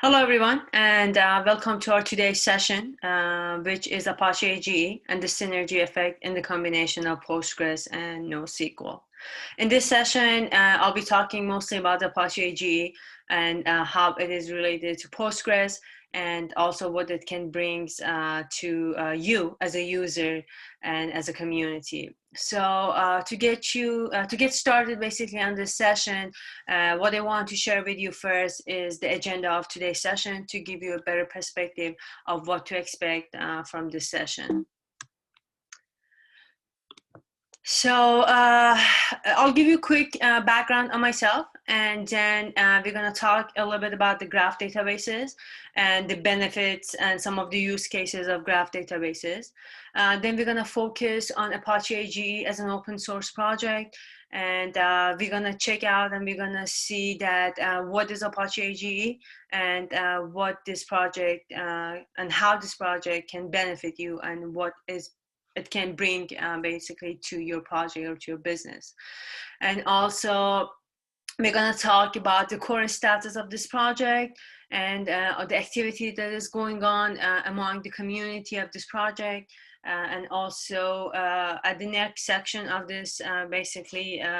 Hello, everyone, and welcome to our today's session, which is Apache AGE and the synergy effect in the combination of Postgres and NoSQL. In this session, I'll be talking mostly about Apache AGE and how it is related to Postgres, and also what it can bring to you as a user and as a community. So to get started basically on this session, what I want to share with you first is the agenda of today's session to give you a better perspective of what to expect from this session. So I'll give you a quick background on myself, and then we're going to talk a little bit about the graph databases and the benefits and some of the use cases of graph databases. Then we're going to focus on Apache AGE as an open source project, and we're going to check out and we're going to see that what is Apache AGE and what this project and how this project can benefit you and what it can bring basically to your project or to your business. And also, we're going to talk about the current status of this project and the activity that is going on among the community of this project. And also at the next section of this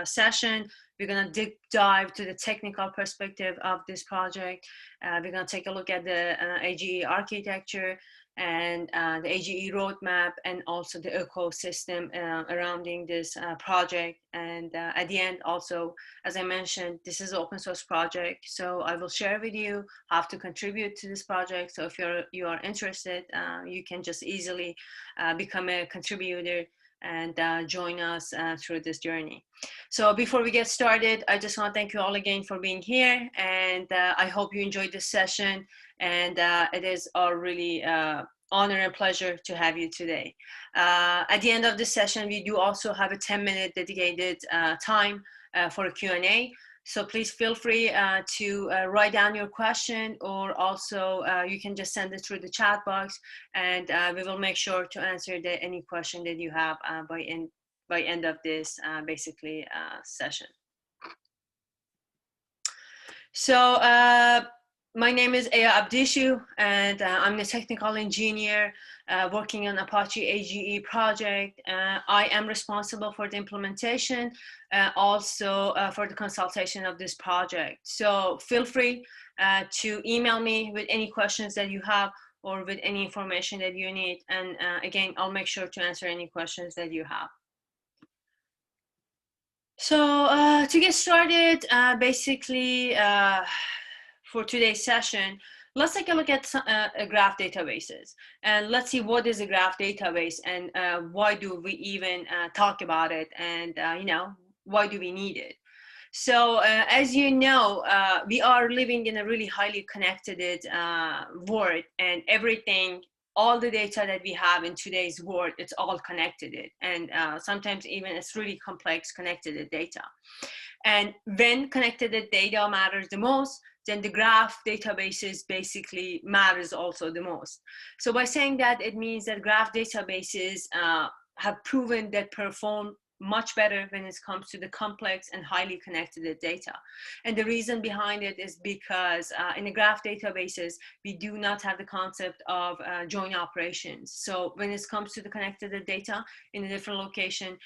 session, we're going to deep dive to the technical perspective of this project. We're going to take a look at the AGE architecture and the AGE roadmap, and also the ecosystem surrounding this project. And at the end, also, as I mentioned, this is an open source project, so I will share with you how to contribute to this project. So if you are interested, you can just easily become a contributor and join us through this journey. So before we get started, I just want to thank you all again for being here, and I hope you enjoyed this session, and it is a really honor and pleasure to have you today. At the end of this session, we do also have a 10-minute dedicated time for a Q&A. So please feel free to write down your question, or also you can just send it through the chat box, and we will make sure to answer any question that you have by end of this session. So my name is Aya Abdishu, and I'm a technical engineer working on Apache AGE project. I am responsible for the implementation, also for the consultation of this project. So feel free to email me with any questions that you have or with any information that you need. And again, I'll make sure to answer any questions that you have. So to get started, for today's session, let's take a look at graph databases, and let's see what is a graph database, and why do we even talk about it, and why do we need it. So as you know, we are living in a really highly connected world, and all the data that we have in today's world, it's all connected, and sometimes even it's really complex connected data. And when connected data matters the most, then the graph databases basically matters also the most. So by saying that, it means that graph databases have proven that perform much better when it comes to the complex and highly connected data. And the reason behind it is because in the graph databases, we do not have the concept of join operations. So when it comes to the connected data in a different location,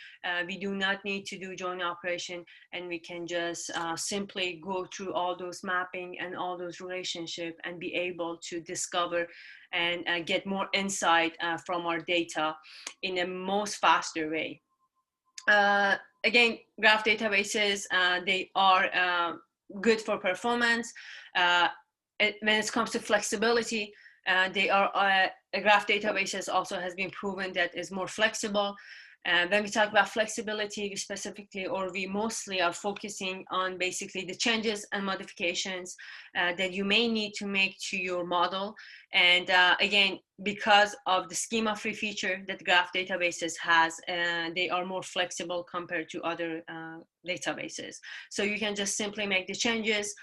we do not need to do join operation, and we can just simply go through all those mapping and all those relationships and be able to discover and get more insight from our data in a most faster way. Again, graph databases, they are good for performance. When it comes to flexibility, a graph databases also has been proven that is more flexible. When we talk about flexibility, we mostly are focusing on basically the changes and modifications that you may need to make to your model. And again, because of the schema-free feature that graph databases has, they are more flexible compared to other databases. So you can just simply make the changes,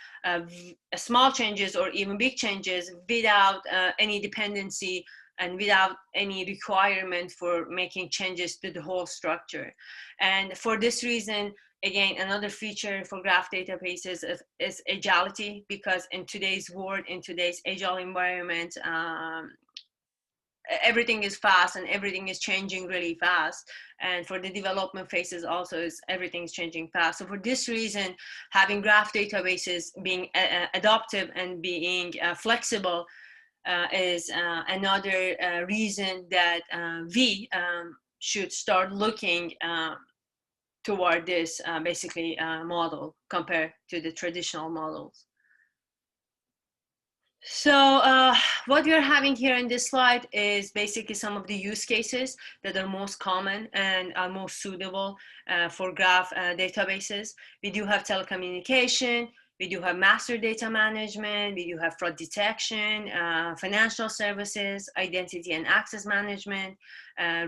small changes or even big changes, without any dependency and without any requirement for making changes to the whole structure. And for this reason, Again, another feature for graph databases is agility, because in today's world, in today's agile environment, everything is fast and everything is changing really fast. And for the development phases also, is everything's changing fast. So for this reason, having graph databases being adaptive and being flexible is another reason that we should start looking toward this basically model compared to the traditional models. So what we're having here in this slide is basically some of the use cases that are most common and are most suitable for graph databases. We do have telecommunication, we do have master data management, we do have fraud detection, financial services, identity and access management,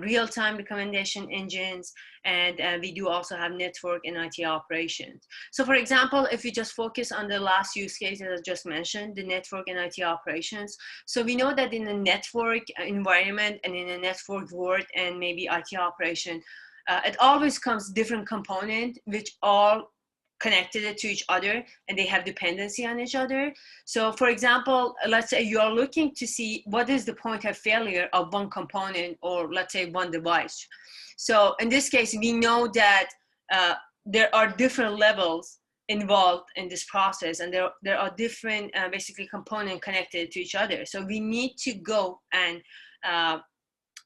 real-time recommendation engines, and we do also have network and IT operations. So for example, if we just focus on the last use case that I just mentioned, the network and IT operations. So we know that in a network environment and in a network world and maybe IT operation, it always comes different components which all connected to each other and they have dependency on each other. So for example, let's say you are looking to see what is the point of failure of one component, or let's say one device. So in this case, we know that there are different levels involved in this process, and there are different basically components connected to each other. So we need to go and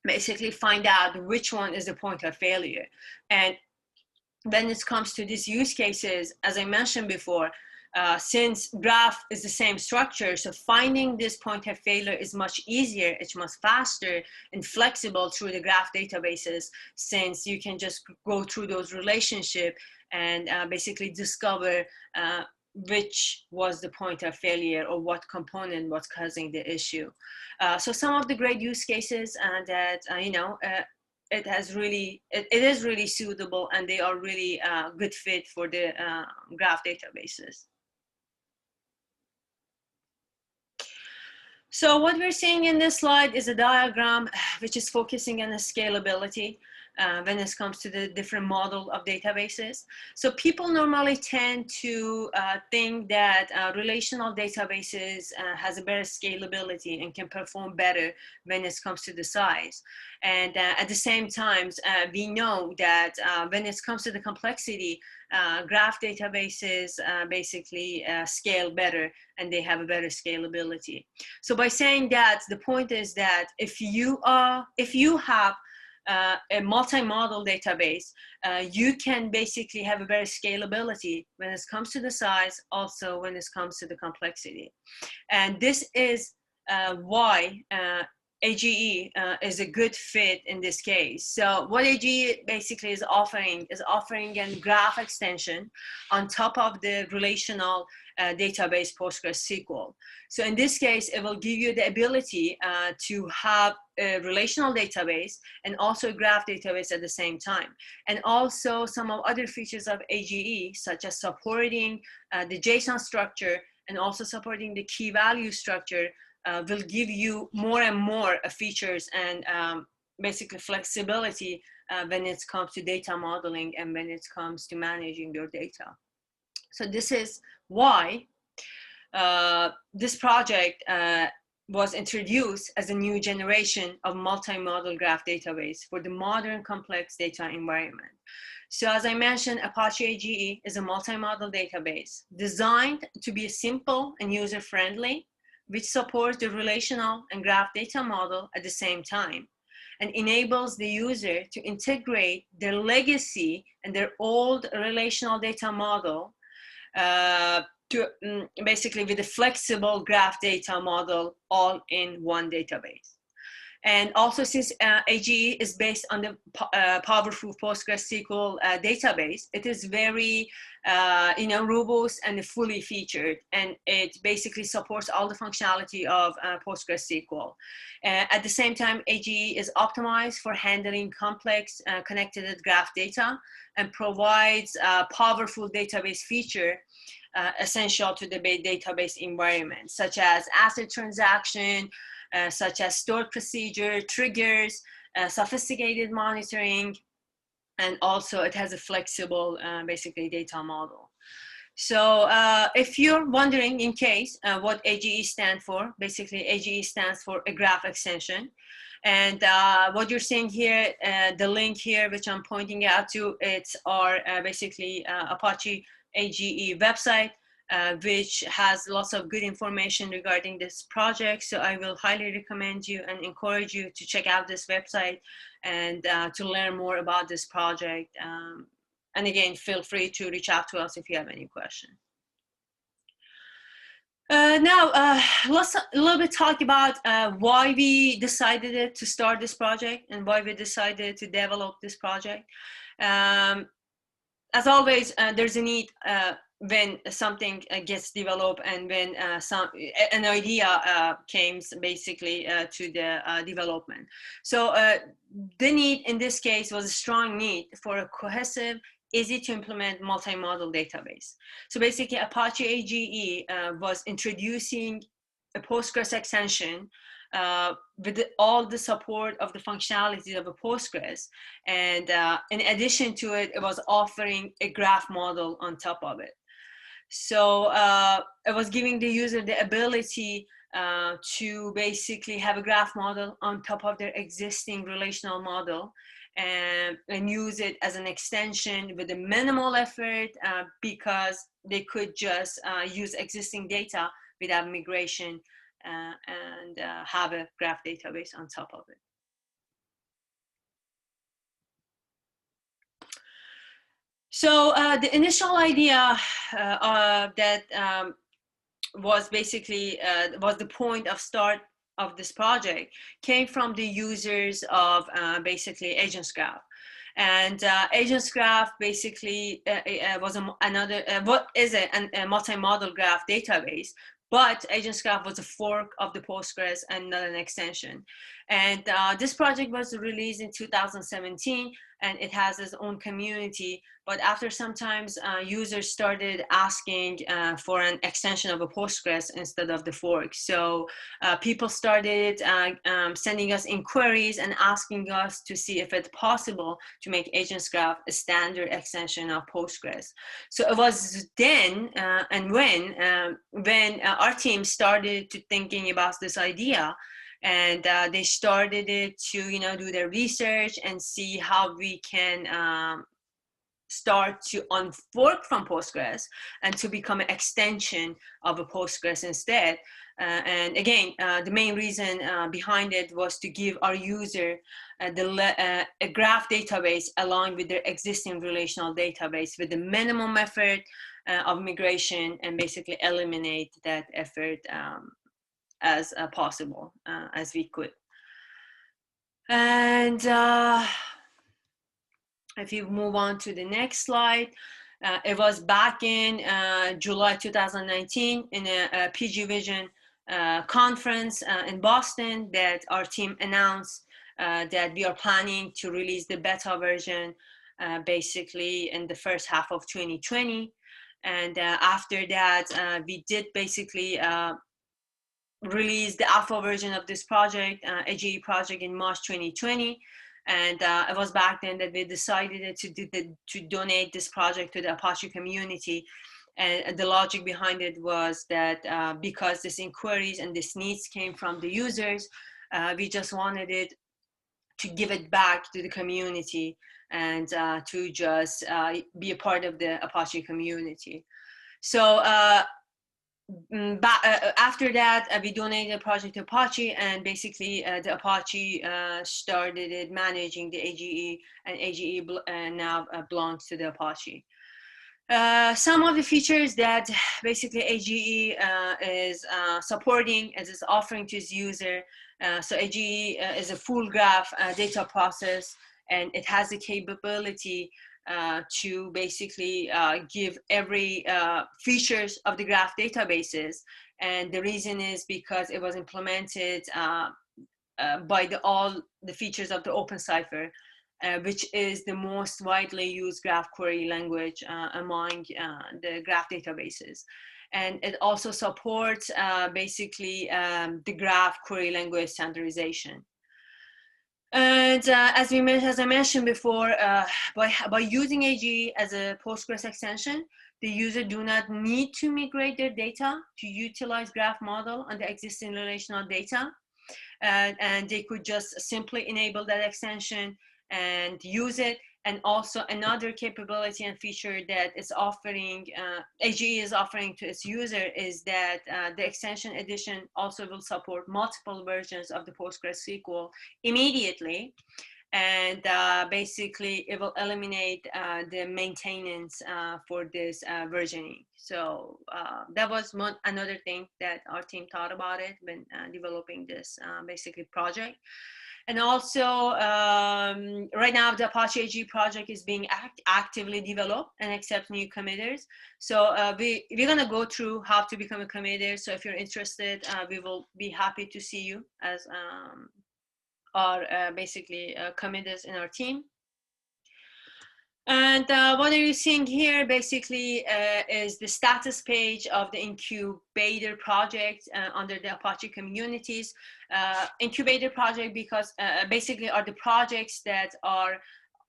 basically find out which one is the point of failure. And when it comes to these use cases, as I mentioned before, since graph is the same structure, so finding this point of failure is much easier, it's much faster and flexible through the graph databases, since you can just go through those relationships and basically discover which was the point of failure or what component was causing the issue. So some of the great use cases that, it is really suitable, and they are really good fit for the graph databases. So what we're seeing in this slide is a diagram which is focusing on the scalability when it comes to the different model of databases. So people normally tend to think that relational databases has a better scalability and can perform better when it comes to the size. And at the same time, we know that when it comes to the complexity, graph databases basically scale better and they have a better scalability. So by saying that, the point is that if you have a multi-model database, you can basically have a better scalability when it comes to the size, also when it comes to the complexity. And this is why AGE is a good fit in this case. So what AGE basically is offering a graph extension on top of the relational database PostgreSQL. So in this case, it will give you the ability to have a relational database and also a graph database at the same time. And also some of other features of AGE, such as supporting the JSON structure and also supporting the key value structure, will give you more and more features and basically flexibility when it comes to data modeling and when it comes to managing your data. So this is why this project was introduced as a new generation of multi-model graph database for the modern complex data environment. So as I mentioned, Apache AGE is a multi-model database designed to be simple and user-friendly, which supports the relational and graph data model at the same time, and enables the user to integrate their legacy and their old relational data model to basically with a flexible graph data model all in one database. And also, since AGE is based on the powerful PostgreSQL database, it is very robust and fully featured, and it basically supports all the functionality of PostgreSQL. At the same time, AGE is optimized for handling complex connected graph data and provides a powerful database feature essential to the database environment, such as asset transaction, such as stored procedure, triggers, sophisticated monitoring, and also it has a flexible, basically, data model. So if you're wondering, in case, what AGE stands for, basically AGE stands for a graph extension. And what you're seeing here, the link here, which I'm pointing out to, it's our basically Apache AGE website, which has lots of good information regarding this project. So I will highly recommend you and encourage you to check out this website and to learn more about this project. And again, feel free to reach out to us if you have any question. Now, let's a little bit talk about why we decided to start this project and why we decided to develop this project. As always, there's a need when something gets developed and when an idea came basically to the development. So the need in this case was a strong need for a cohesive, easy to implement multi-model database. So basically Apache AGE was introducing a Postgres extension with all the support of the functionalities of a Postgres. And in addition to it, it was offering a graph model on top of it. So it was giving the user the ability to basically have a graph model on top of their existing relational model and use it as an extension with a minimal effort because they could just use existing data without migration and have a graph database on top of it. So the initial idea that was basically was the point of start of this project came from the users of basically Agents Graph. And Agents Graph basically was what is a multi-model graph database, but Agents Graph was a fork of the Postgres and not an extension. And this project was released in 2017, and it has its own community. But after sometimes users started asking for an extension of a Postgres instead of the fork. So people started sending us inquiries and asking us to see if it's possible to make Agents Graph a standard extension of Postgres. So it was then and when our team started to thinking about this idea, and they started it to do their research and see how we can start to unfork from Postgres and to become an extension of a Postgres instead. And again, the main reason behind it was to give our user a graph database along with their existing relational database with the minimum effort of migration, and basically eliminate that effort as possible as we could. And if you move on to the next slide, it was back in July 2019 in a PG Vision conference in Boston that our team announced that we are planning to release the beta version basically in the first half of 2020. And after that, we did basically release the alpha version of this project, AGE project, in March 2020. And it was back then that we decided to donate this project to the Apache community. And the logic behind it was that because this inquiries and this needs came from the users, we just wanted it to give it back to the community and to just be a part of the Apache community. So after that, we donated the project to Apache, and basically the Apache started managing the AGE, and AGE now belongs to the Apache. Some of the features that basically AGE is supporting as it's offering to its user. So AGE is a full graph data process, and it has the capability to basically give every features of the graph databases. And the reason is because it was implemented by all the features of the OpenCipher, which is the most widely used graph query language among the graph databases. And it also supports basically the graph query language standardization. And as I mentioned before, by using AGE as a Postgres extension, the user do not need to migrate their data to utilize graph model on the existing relational data. And they could just simply enable that extension and use it. And also another capability and feature that is offering, AGE is offering to its user is that the extension edition also will support multiple versions of the PostgreSQL immediately. And basically it will eliminate the maintenance for this versioning. So that was another thing that our team thought about it when developing this basically project. And also right now the Apache AGE project is being actively developed and accepts new committers. So we're gonna go through how to become a committer. So if you're interested, we will be happy to see you as are basically committers in our team. And what are you seeing here basically is the status page of the incubator project under the Apache communities. Incubator project because basically are the projects that are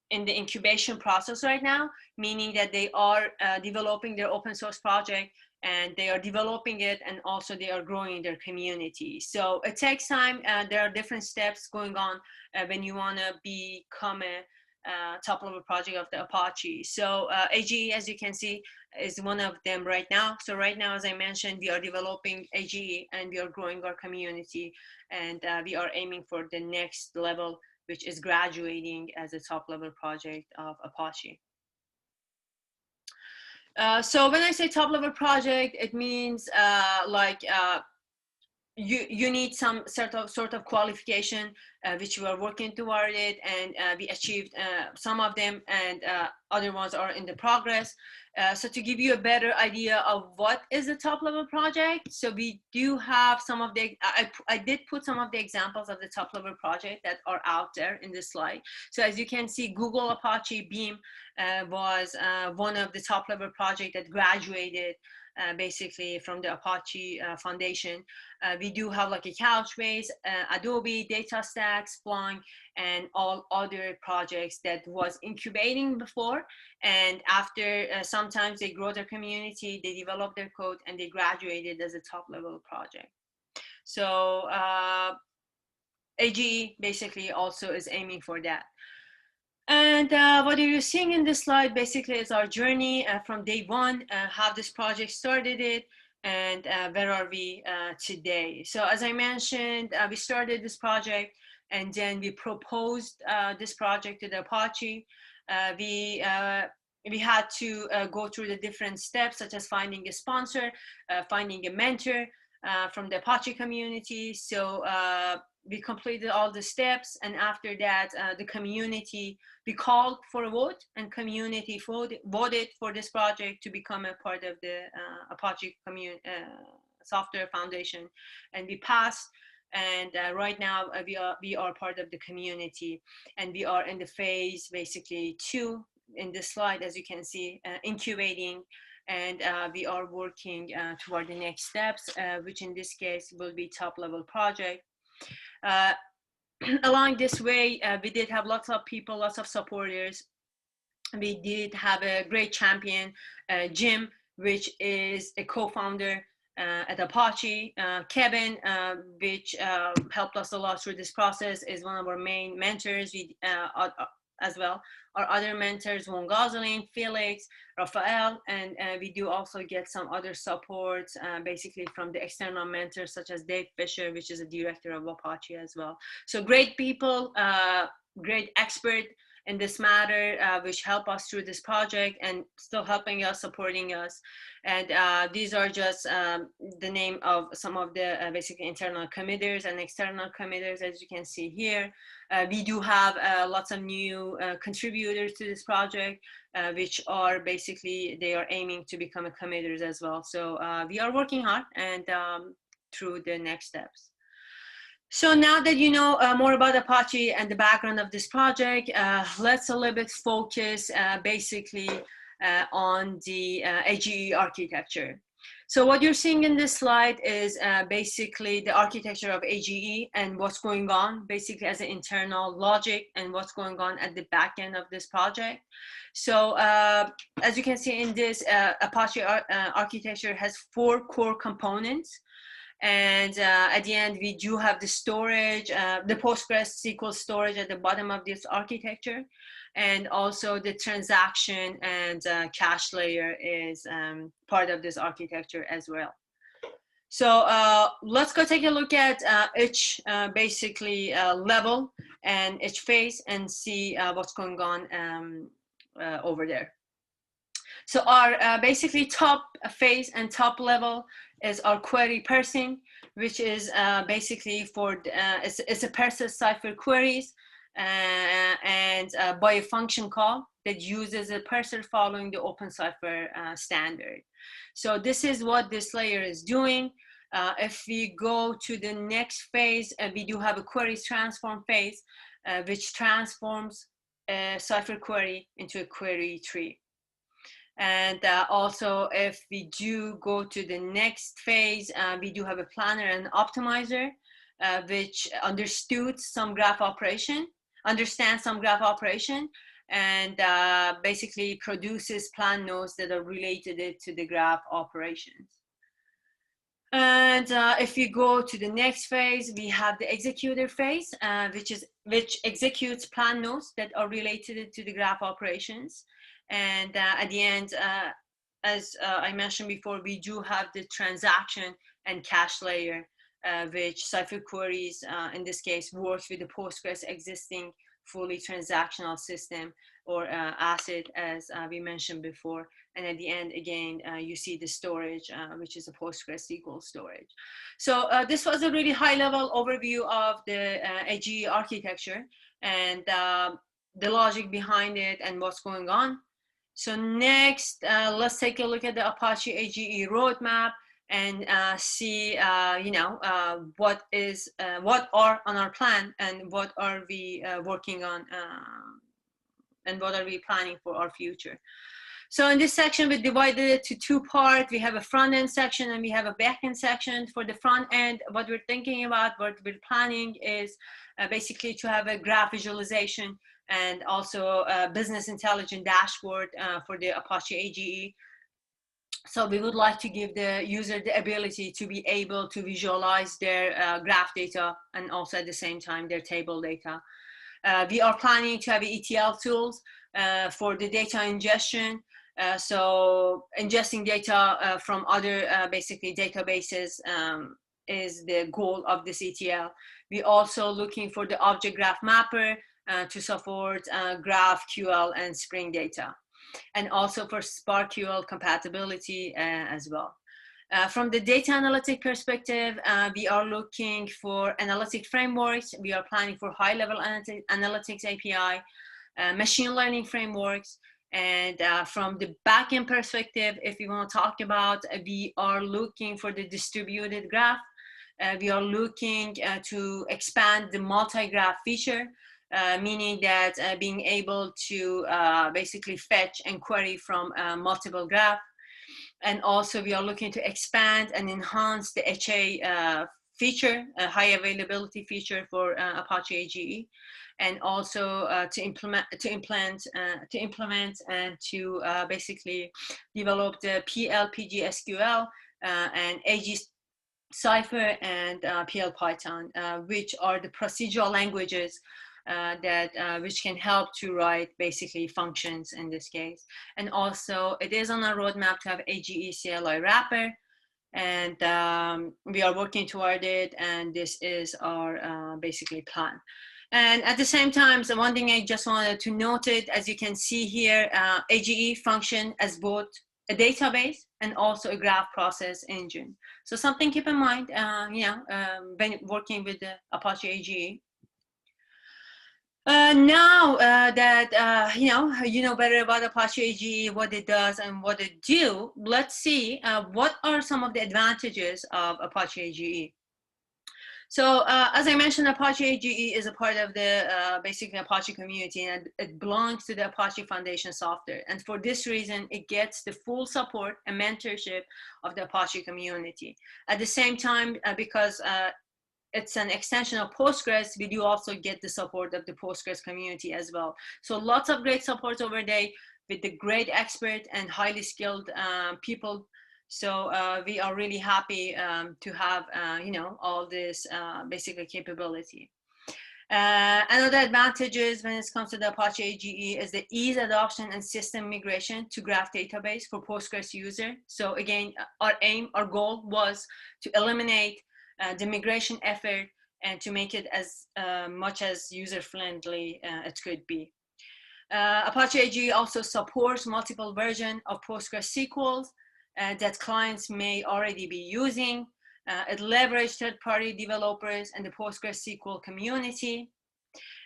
in the incubation process right now, meaning that they are developing their open source project and they are developing it, and also they are growing their community. So it takes time. There are different steps going on when you want to become a top level project of the Apache. So AGE, as you can see, is one of them right now. So right now, as I mentioned, we are developing AGE and we are growing our community, and we are aiming for the next level, which is graduating as a top level project of Apache. So when I say top level project, it means you need some sort of qualification, which we are working toward it, and we achieved some of them, and other ones are in the progress. So to give you a better idea of what is a top level project, so we do have some of the, I did put some of the examples of the top level project that are out there in this slide. So as you can see, Google Apache Beam was one of the top level project that graduated basically from the Apache Foundation. We do have like a Couchbase, Adobe, DataStack, Splunk, and all other projects that was incubating before. And after sometimes they grow their community, they develop their code, and they graduated as a top level project. So AGE basically also is aiming for that. And what you're seeing in this slide basically is our journey from day one, how this project started it, and where are we today. So as I mentioned, we started this project, and then we proposed this project to the Apache. We had to go through the different steps, such as finding a sponsor, finding a mentor from the Apache community. So we completed all the steps, and after that, the community, we called for a vote, and community voted for this project to become a part of the Apache Software Foundation, and we passed. And right now we are part of the community, and we are in the phase basically 2 in this slide, as you can see, incubating, and we are working toward the next steps, which in this case will be top level project. Along this way, we did have lots of people, lots of supporters. We did have a great champion, Jim, which is a co-founder at Apache. Kevin, which helped us a lot through this process, is one of our main mentors. We as well. Our other mentors, Von Gosselin, Felix, Rafael, and we do also get some other support basically from the external mentors such as Dave Fisher, which is a director of Apache as well. So great people, great expert in this matter, which help us through this project and still helping us, supporting us. And these are just the name of some of the basically internal committers and external committers, as you can see here. We do have lots of new contributors to this project, which are basically, they are aiming to become a committers as well. So we are working hard and through the next steps. So now that you know more about Apache and the background of this project, let's a little bit focus basically on the AGE architecture. So what you're seeing in this slide is basically the architecture of AGE and what's going on basically as an internal logic and what's going on at the back end of this project. So as you can see in this, Apache architecture has 4 core components. And at the end, we do have the storage, the PostgreSQL storage at the bottom of this architecture. And also the transaction and cache layer is part of this architecture as well. So let's go take a look at each basically level and each phase and see what's going on over there. So our basically top phase and top level is our query parsing, which is basically for, it's a parses cipher queries and by a function call that uses a parser following the OpenCipher standard. So this is what this layer is doing. If we go to the next phase, we do have a queries transform phase, which transforms a cipher query into a query tree. And also, if we do go to the next phase, we do have a planner and optimizer, which understands some graph operation, and basically produces plan nodes that are related to the graph operations. And if we go to the next phase, we have the executor phase, which executes plan nodes that are related to the graph operations. And at the end, as I mentioned before, we do have the transaction and cache layer, which cipher queries, in this case, works with the Postgres existing fully transactional system or ACID, as we mentioned before. And at the end, again, you see the storage, which is a PostgreSQL storage. So this was a really high-level overview of the AGE architecture and the logic behind it and what's going on. So next, let's take a look at the Apache AGE roadmap and see, what are on our plan and what are we working on and what are we planning for our future. So in this section, we divided it to 2 parts. We have a front end section and we have a back end section. For the front end, what we're thinking about, what we're planning is basically to have a graph visualization and also a business intelligence dashboard for the Apache AGE. So we would like to give the user the ability to be able to visualize their graph data and also at the same time their table data. We are planning to have ETL tools for the data ingestion. So ingesting data from other basically databases is the goal of this ETL. We're also looking for the object graph mapper to support GraphQL and Spring data, and also for SparkQL compatibility as well. From the data analytic perspective, we are looking for analytic frameworks. We are planning for high-level analytics API, machine learning frameworks. And from the backend perspective, if we want to talk about, we are looking for the distributed graph. We are looking to expand the multi-graph feature, meaning that being able to basically fetch and query from multiple graph. And also we are looking to expand and enhance the HA feature, a high availability feature for Apache AGE, and also to implement and to basically develop the PL/PG/SQL and AGE Cipher and PL Python, which are the procedural languages which can help to write basically functions in this case. And also it is on our roadmap to have AGE CLI wrapper, and we are working toward it, and this is our basically plan. And at the same time, so one thing I just wanted to note it, as you can see here, AGE function as both a database and also a graph process engine. So something keep in mind, when working with the Apache AGE. Now that you know better about Apache AGE, what it does and what it do, let's see what are some of the advantages of Apache AGE. So as I mentioned, Apache AGE is a part of the basically Apache community, and it belongs to the Apache Foundation software. And for this reason, it gets the full support and mentorship of the Apache community. At the same time, because it's an extension of Postgres, we do also get the support of the Postgres community as well. So lots of great support over there with the great expert and highly skilled people. So we are really happy to have, all this basically capability. Another advantages when it comes to the Apache AGE is the ease adoption and system migration to graph database for Postgres user. So again, our goal was to eliminate the migration effort and to make it as much as user-friendly it could be. Apache AGE also supports multiple versions of PostgreSQL that clients may already be using. It leverages third-party developers and the PostgreSQL community.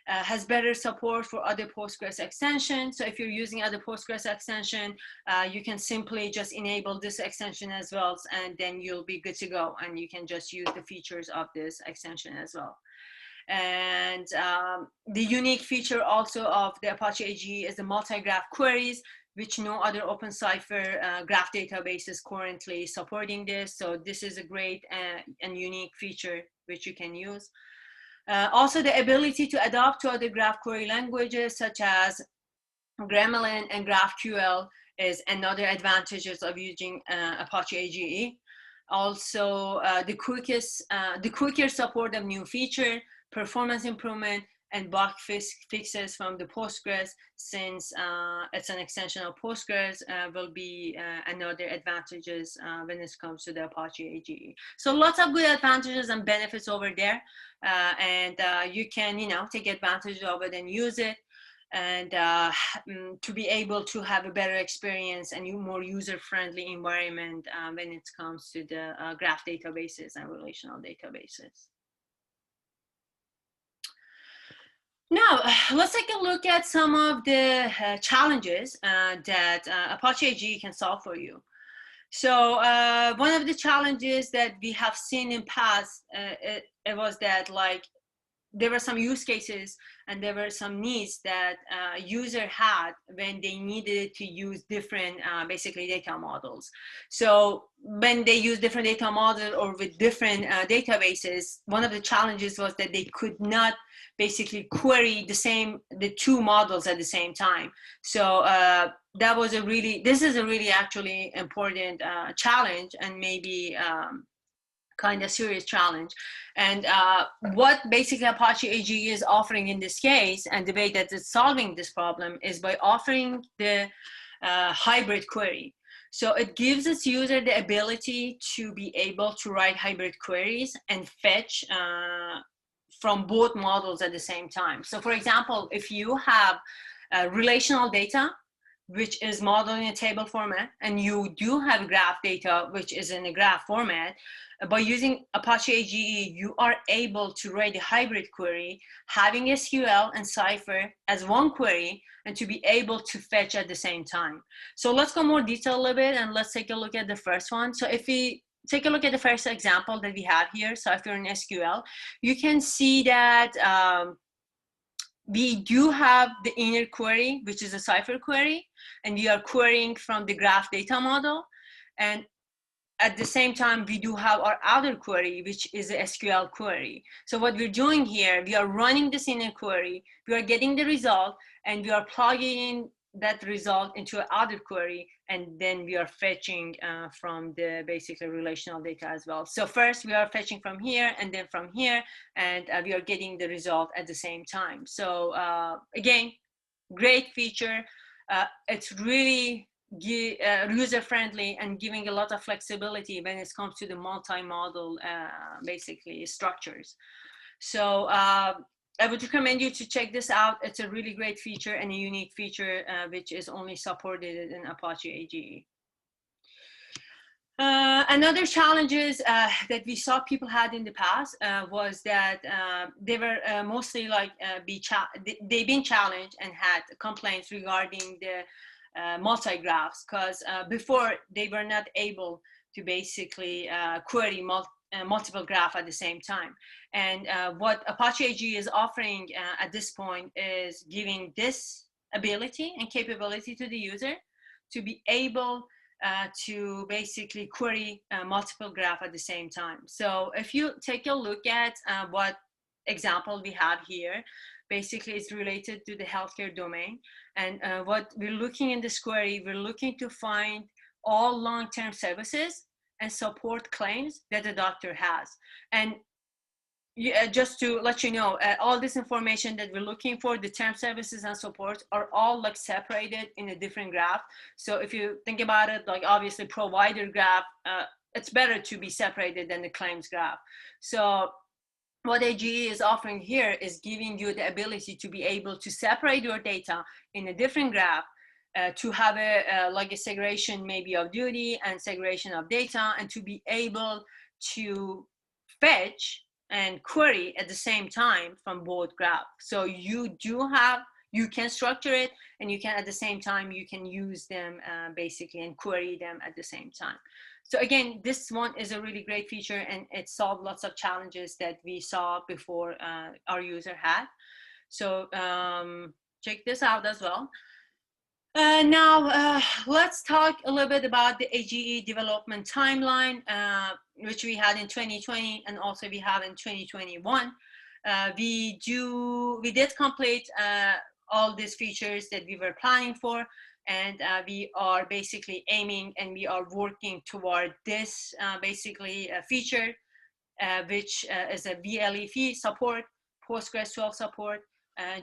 Has better support for other Postgres extensions. So if you're using other Postgres extension, you can simply just enable this extension as well, and then you'll be good to go. And you can just use the features of this extension as well. And the unique feature also of the Apache AGE is the multi-graph queries, which no other OpenCipher graph database is currently supporting this. So this is a great and unique feature which you can use. Also, the ability to adapt to other graph query languages such as Gremlin and GraphQL is another advantages of using Apache AGE. Also, the quicker support of new feature, performance improvement, and bug fixes from the Postgres, since it's an extension of Postgres, will be another advantages when it comes to the Apache AGE. So lots of good advantages and benefits over there, and you can, take advantage of it and use it, and to be able to have a better experience and more user-friendly environment when it comes to the graph databases and relational databases. Now, let's take a look at some of the challenges that Apache AGE can solve for you. So one of the challenges that we have seen in past, it was that there were some use cases and there were some needs that user had when they needed to use different basically data models. So when they use different data models or with different databases, one of the challenges was that they could not basically query the two models at the same time. So that was this is a really actually important challenge, and maybe kind of serious challenge. And what basically Apache AGE is offering in this case, and the way that it's solving this problem, is by offering the hybrid query. So it gives its user the ability to be able to write hybrid queries and fetch from both models at the same time. So for example, if you have relational data, which is modeled in a table format, and you do have graph data, which is in a graph format, by using Apache AGE, you are able to write a hybrid query, having SQL and Cypher as one query, and to be able to fetch at the same time. So let's go more detail a little bit, and let's take a look at the first one. So if we take a look at the first example that we have here, so if you're in SQL, you can see that we do have the inner query, which is a Cypher query, and we are querying from the graph data model. And at the same time, we do have our outer query, which is a SQL query. So what we're doing here, we are running this inner query, we are getting the result, and we are plugging in that result into an outer query, and then we are fetching from the basically relational data as well. So first we are fetching from here, and then from here, and we are getting the result at the same time. So again, great feature. It's really user-friendly and giving a lot of flexibility when it comes to the multi-model basically structures. So I would recommend you to check this out. It's a really great feature and a unique feature which is only supported in Apache AGE. Another challenges that we saw people had in the past was that they were mostly they've been challenged and had complaints regarding the multi-graphs, because before they were not able to basically query multiple graph at the same time. And what Apache AGE is offering at this point is giving this ability and capability to the user to be able to basically query multiple graph at the same time. So if you take a look at what example we have here, basically it's related to the healthcare domain. And what we're looking in this query, we're looking to find all long-term services and support claims that the doctor has. And just to let you know, all this information that we're looking for, the term services and support, are all like separated in a different graph. So if you think about it, like obviously provider graph, it's better to be separated than the claims graph. So what AGE is offering here is giving you the ability to be able to separate your data in a different graph, to have like a segregation maybe of duty and segregation of data, and to be able to fetch and query at the same time from both graphs. So you can structure it, and you can at the same time, you can use them basically and query them at the same time. So again, this one is a really great feature, and it solved lots of challenges that we saw before our user had. So check this out as well. Now, let's talk a little bit about the AGE development timeline, which we had in 2020, and also we have in 2021. We did complete all these features that we were planning for, and we are basically aiming, and we are working toward this basically feature, which is a VLEF support, PostgreSQL support,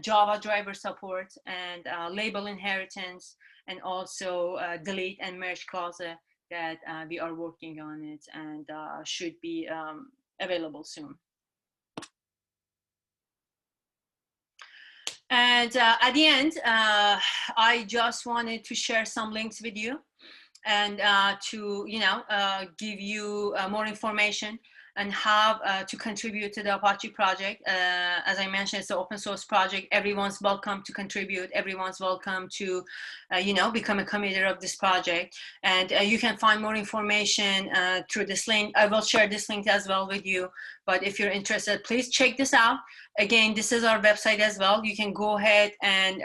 Java driver support, and label inheritance, and also delete and merge clause that we are working on it, and should be available soon. And at the end, I just wanted to share some links with you, and to give you more information and how to contribute to the Apache project. As I mentioned, it's an open source project. Everyone's welcome to contribute. Everyone's welcome to, become a committer of this project. And you can find more information through this link. I will share this link as well with you. But if you're interested, please check this out. Again, this is our website as well. You can go ahead and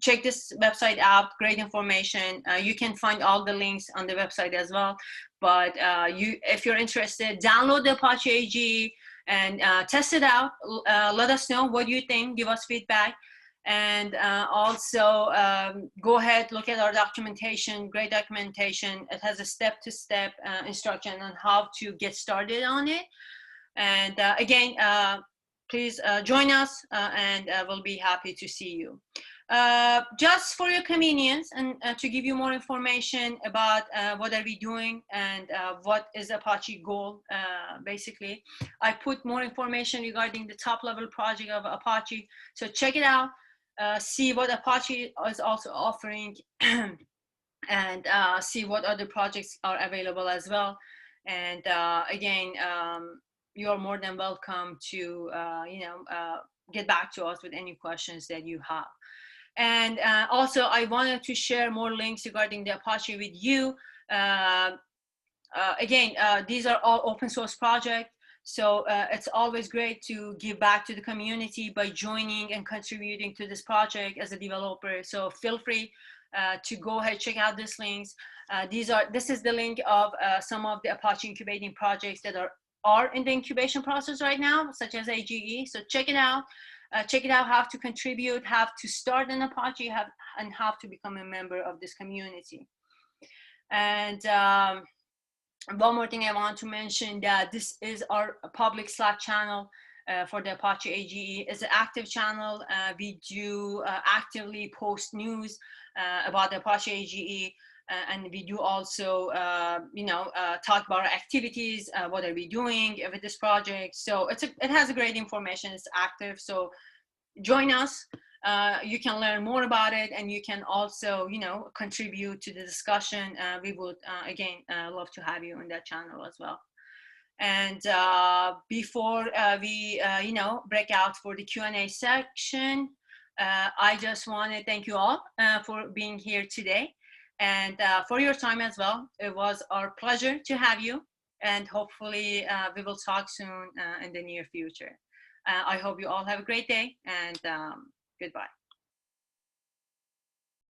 check this website out. Great information. You can find all the links on the website as well. But if you're interested, download the Apache AGE and test it out. Let us know what you think. Give us feedback. And also go ahead, look at our documentation. Great documentation. It has a step-to-step instruction on how to get started on it. And again, please join us, and we'll be happy to see you. Just for your convenience, and to give you more information about what are we doing, and what is Apache goal, basically, I put more information regarding the top level project of Apache. So check it out, see what Apache is also offering, and see what other projects are available as well. And again, you're more than welcome to get back to us with any questions that you have. And also, I wanted to share more links regarding the Apache with you. Again, these are all open source projects, so it's always great to give back to the community by joining and contributing to this project as a developer. So feel free to go ahead, check out these links. This is the link of some of the Apache incubating projects that are in the incubation process right now, such as AGE. So check it out. Check it out, how to contribute, how to start an Apache, and how to become a member of this community. And one more thing I want to mention, that this is our public Slack channel for the Apache AGE. It's an active channel. We do actively post news about the Apache AGE. And we do also, talk about our activities, what are we doing with this project. So it has a great information, it's active. So join us, you can learn more about it, and you can also, contribute to the discussion. We would, again, love to have you on that channel as well. And before we, break out for the Q&A section, I just want to thank you all for being here today. And for your time as well. It was our pleasure to have you. and hopefully we will talk soon in the near future. I hope you all have a great day, and goodbye.